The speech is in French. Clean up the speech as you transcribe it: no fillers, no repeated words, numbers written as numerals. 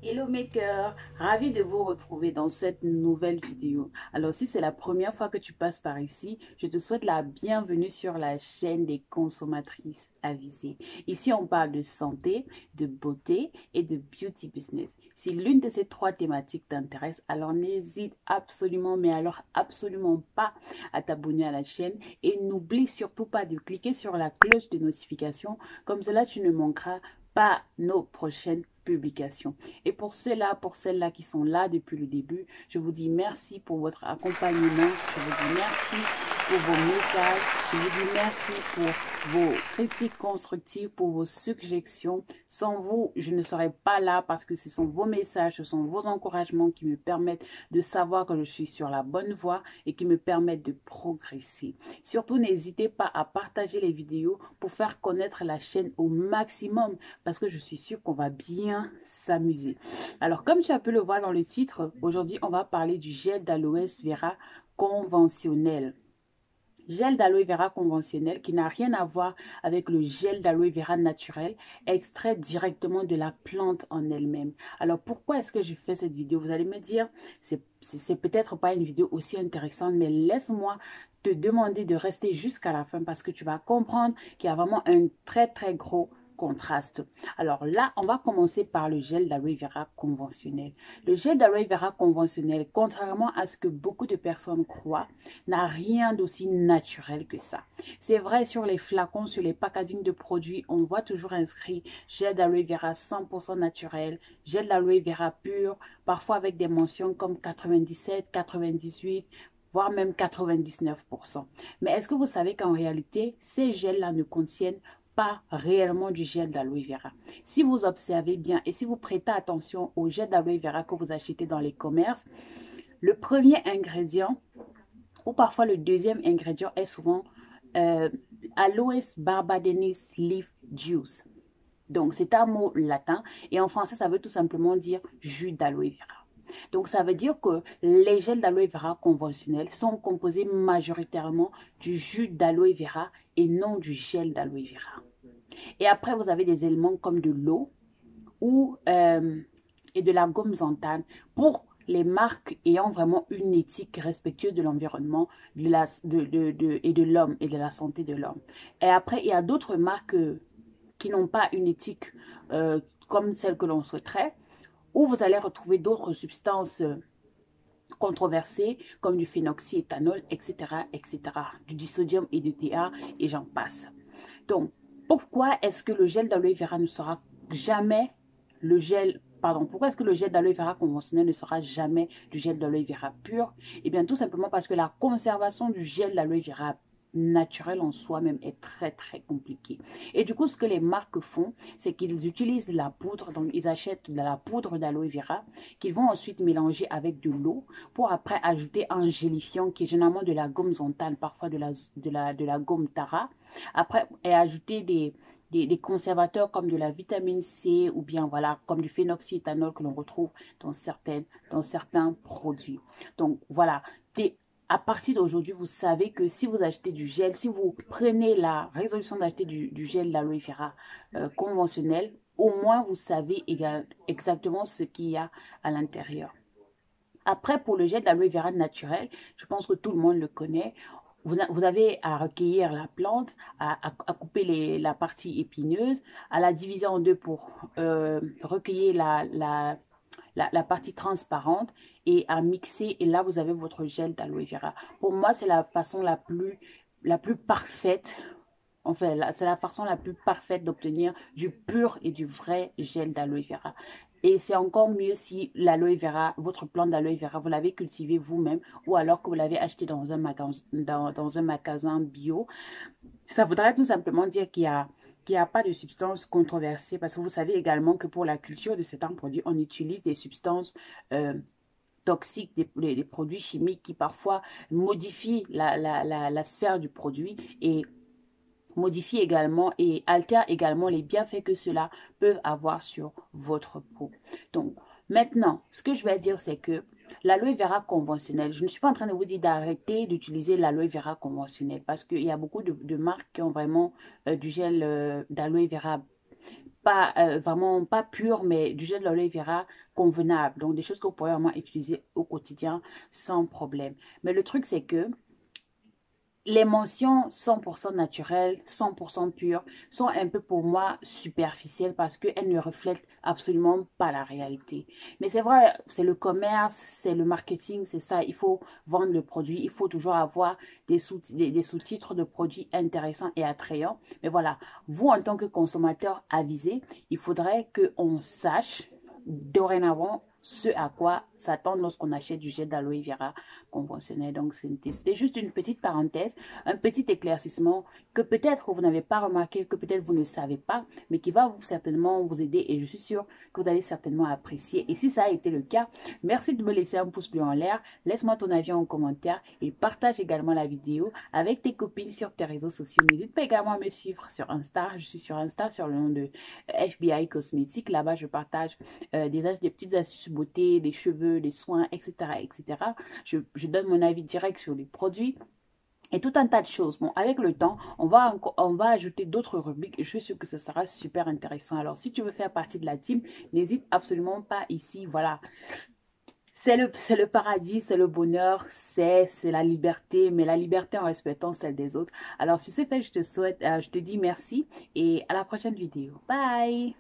Hello maker, ravi de vous retrouver dans cette nouvelle vidéo. Alors si c'est la première fois que tu passes par ici, je te souhaite la bienvenue sur la chaîne des consommatrices avisées. Ici on parle de santé, de beauté et de beauty business. Si l'une de ces trois thématiques t'intéresse, alors n'hésite absolument, mais alors absolument pas à t'abonner à la chaîne et n'oublie surtout pas de cliquer sur la cloche de notification, comme cela tu ne manqueras pas nos prochaines publications. Et pour ceux-là, pour celles-là qui sont là depuis le début, je vous dis merci pour votre accompagnement. Je vous dis merci pour vos messages. Je vous dis merci pour vos critiques constructives, pour vos suggestions. Sans vous, je ne serais pas là parce que ce sont vos messages, ce sont vos encouragements qui me permettent de savoir que je suis sur la bonne voie et qui me permettent de progresser. Surtout, n'hésitez pas à partager les vidéos pour faire connaître la chaîne au maximum parce que je suis sûre qu'on va bien s'amuser. Alors, comme tu as pu le voir dans le titre, aujourd'hui, on va parler du gel d'aloe vera conventionnel. Gel d'aloe vera conventionnel qui n'a rien à voir avec le gel d'aloe vera naturel, extrait directement de la plante en elle-même. Alors, pourquoi est-ce que je fais cette vidéo? Vous allez me dire, c'est peut-être pas une vidéo aussi intéressante, mais laisse-moi te demander de rester jusqu'à la fin parce que tu vas comprendre qu'il y a vraiment un très gros contraste. Alors là, on va commencer par le gel d'aloe vera conventionnel. Le gel d'aloe vera conventionnel, contrairement à ce que beaucoup de personnes croient, n'a rien d'aussi naturel que ça. C'est vrai, sur les flacons, sur les packaging de produits, on voit toujours inscrit gel d'aloe vera 100% naturel, gel d'aloe vera pur, parfois avec des mentions comme 97, 98, voire même 99%. Mais est-ce que vous savez qu'en réalité, ces gels-là ne contiennent pas réellement du gel d'aloe vera? Si vous observez bien et si vous prêtez attention au gel d'aloe vera que vous achetez dans les commerces, le premier ingrédient ou parfois le deuxième ingrédient est souvent Aloes barbadensis leaf juice. Donc c'est un mot latin et en français ça veut tout simplement dire jus d'aloe vera. Donc ça veut dire que les gels d'aloe vera conventionnels sont composés majoritairement du jus d'aloe vera et non du gel d'aloe vera. Et après vous avez des éléments comme de l'eau ou et de la gomme xanthane pour les marques ayant vraiment une éthique respectueuse de l'environnement et de l'homme et de la santé de l'homme. Et après, il y a d'autres marques qui n'ont pas une éthique comme celle que l'on souhaiterait, où vous allez retrouver d'autres substances controversées comme du phénoxyéthanol, etc., etc., du disodium et du DA, et j'en passe. Donc, pourquoi est-ce que le gel d'aloe vera ne sera jamais le gel, pardon, pourquoi est-ce que le gel d'aloe vera conventionnel ne sera jamais du gel d'aloe vera pur? Eh bien, tout simplement parce que la conservation du gel d'aloe vera naturel en soi-même est très compliqué. Et du coup, ce que les marques font, c'est qu'ils utilisent la poudre, donc ils achètent de la poudre d'aloe vera qu'ils vont ensuite mélanger avec de l'eau pour après ajouter un gélifiant qui est généralement de la gomme xanthane, parfois de la gomme tara. Après, et ajouter des conservateurs comme de la vitamine C ou bien voilà, comme du phénoxyéthanol que l'on retrouve dans certains produits. Donc voilà, à partir d'aujourd'hui, vous savez que si vous achetez du gel, si vous prenez la résolution d'acheter du gel d'aloe vera conventionnel, au moins vous savez exactement ce qu'il y a à l'intérieur. Après, pour le gel d'aloe vera naturel, je pense que tout le monde le connaît. Vous avez à recueillir la plante, à couper la partie épineuse, à la diviser en deux pour recueillir la partie transparente et à mixer. Et là, vous avez votre gel d'aloe vera. Pour moi, c'est la façon la plus parfaite. Enfin, c'est la façon la plus parfaite d'obtenir du pur et du vrai gel d'aloe vera. Et c'est encore mieux si l'aloe vera, votre plante d'aloe vera, vous l'avez cultivé vous-même ou alors que vous l'avez acheté dans un magasin bio. Ça voudrait tout simplement dire qu'il n'y a pas de substances controversées parce que vous savez également que pour la culture de certains produits, on utilise des substances toxiques, des produits chimiques qui parfois modifient la sphère du produit et modifie également et altère également les bienfaits que cela peut avoir sur votre peau. Donc, maintenant, ce que je vais dire, c'est que l'aloe vera conventionnel, je ne suis pas en train de vous dire d'arrêter d'utiliser l'aloe vera conventionnel parce qu'il y a beaucoup de marques qui ont vraiment du gel d'aloe vera pas vraiment pas pur, mais du gel d'aloe vera convenable. Donc, des choses que vous pourrez vraiment utiliser au quotidien sans problème. Mais le truc, c'est que les mentions 100% naturelles, 100% pures, sont un peu pour moi superficielles parce qu'elles ne reflètent absolument pas la réalité. Mais c'est vrai, c'est le commerce, c'est le marketing, c'est ça. Il faut vendre le produit, il faut toujours avoir des sous-titres de produits intéressants et attrayants. Mais voilà, vous en tant que consommateur avisé, il faudrait qu'on sache dorénavant ce à quoi s'attendre lorsqu'on achète du gel d'aloe vera conventionnel. Donc, c'était juste une petite parenthèse, un petit éclaircissement que peut-être vous n'avez pas remarqué, que peut-être vous ne savez pas, mais qui va certainement vous aider et je suis sûre que vous allez certainement apprécier. Et si ça a été le cas, merci de me laisser un pouce bleu en l'air, laisse-moi ton avis en commentaire et partage également la vidéo avec tes copines sur tes réseaux sociaux. N'hésite pas également à me suivre sur Insta. Je suis sur Insta sur le nom de FBI Cosmétiques. Là-bas, je partage des petites astuces beauté, des cheveux, des soins, etc. etc. Je donne mon avis direct sur les produits et tout un tas de choses. Bon, avec le temps, on va ajouter d'autres rubriques et je suis sûre que ce sera super intéressant. Alors, si tu veux faire partie de la team, n'hésite absolument pas ici. Voilà. C'est le paradis, c'est le bonheur, c'est la liberté, mais la liberté en respectant celle des autres. Alors, si c'est fait, je te dis merci et à la prochaine vidéo. Bye!